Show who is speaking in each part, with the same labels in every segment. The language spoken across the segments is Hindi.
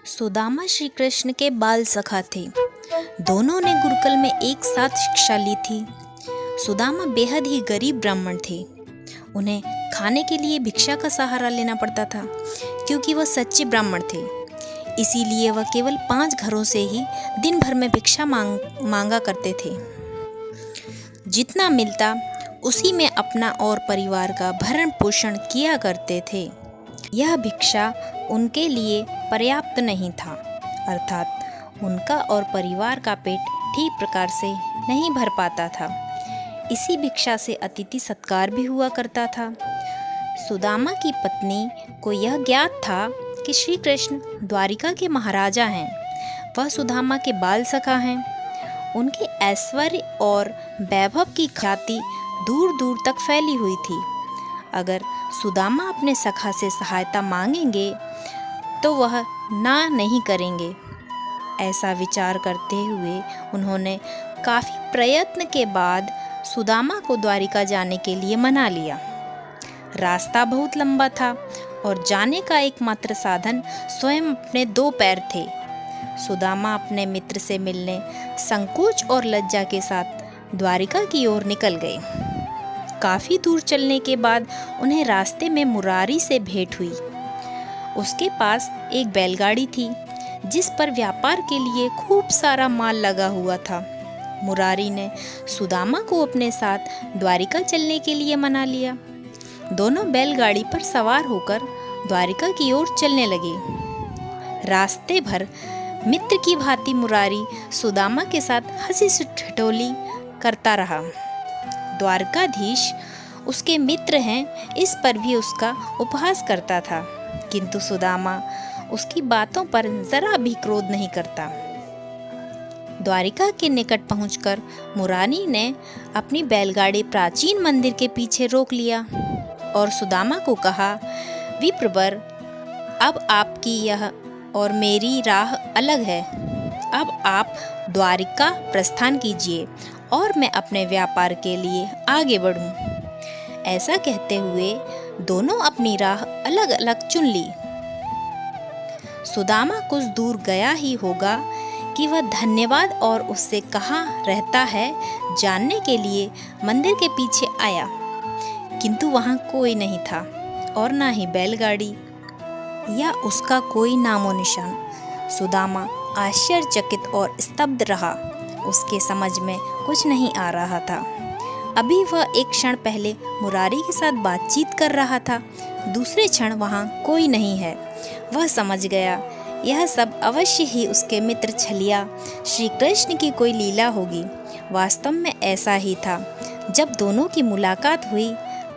Speaker 1: सुदामा श्री कृष्ण के बाल सखा थे। दोनों ने गुरुकुल में एक साथ शिक्षा ली थी। सुदामा बेहद ही गरीब ब्राह्मण थे। उन्हें खाने के लिए भिक्षा का सहारा लेना पड़ता था, क्योंकि वह सच्चे ब्राह्मण थे। इसीलिए वह केवल 5 घरों से ही दिन भर में भिक्षा मांगा करते थे। जितना मिलता उसी में अपना और परिवार का भरण पोषण किया करते थे। यह भिक्षा उनके लिए पर्याप्त नहीं था, अर्थात उनका और परिवार का पेट ठीक प्रकार से नहीं भर पाता था। इसी भिक्षा से अतिथि सत्कार भी हुआ करता था। सुदामा की पत्नी को यह ज्ञात था कि श्री कृष्ण द्वारिका के महाराजा हैं। वह सुदामा के बाल सखा हैं। उनके ऐश्वर्य और वैभव की ख्याति दूर दूर तक फैली हुई थी। अगर सुदामा अपने सखा से सहायता मांगेंगे तो वह ना नहीं करेंगे। ऐसा विचार करते हुए उन्होंने काफ़ी प्रयत्न के बाद सुदामा को द्वारिका जाने के लिए मना लिया। रास्ता बहुत लंबा था और जाने का एकमात्र साधन स्वयं अपने 2 पैर थे। सुदामा अपने मित्र से मिलने संकोच और लज्जा के साथ द्वारिका की ओर निकल गए। काफ़ी दूर चलने के बाद उन्हें रास्ते में मुरारी से भेंट हुई। उसके पास एक बैलगाड़ी थी जिस पर व्यापार के लिए खूब सारा माल लगा हुआ था। मुरारी ने सुदामा को अपने साथ द्वारिका चलने के लिए मना लिया। दोनों बैलगाड़ी पर सवार होकर द्वारिका की ओर चलने लगे। रास्ते भर मित्र की भांति मुरारी सुदामा के साथ हंसी ठिठोली करता रहा। द्वारकाधीश उसके मित्र हैं, इस पर भी उसका उपहास करता था, किंतु सुदामा उसकी बातों पर जरा भी क्रोध नहीं करता। द्वारिका के निकट पहुंचकर मुरारी ने अपनी बैलगाड़ी प्राचीन मंदिर के पीछे रोक लिया और सुदामा को कहा, विप्रवर, अब आपकी यह और मेरी राह अलग है। अब आप द्वारिका प्रस्थान कीजिए और मैं अपने व्यापार के लिए आगे बढ़ूं। ऐसा कहते हुए दोनों अपनी राह अलग अलग चुन ली। सुदामा कुछ दूर गया ही होगा कि वह धन्यवाद और उससे कहाँ रहता है जानने के लिए मंदिर के पीछे आया, किंतु वहाँ कोई नहीं था और ना ही बैलगाड़ी या उसका कोई नामो निशान। सुदामा आश्चर्यचकित और स्तब्ध रहा। उसके समझ में कुछ नहीं आ रहा था। अभी वह एक क्षण पहले मुरारी के साथ बातचीत कर रहा था, दूसरे क्षण वहाँ कोई नहीं है। वह समझ गया यह सब अवश्य ही उसके मित्र छलिया श्री कृष्ण की कोई लीला होगी। वास्तव में ऐसा ही था। जब दोनों की मुलाकात हुई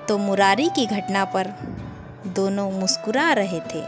Speaker 1: तो मुरारी की घटना पर दोनों मुस्कुरा रहे थे।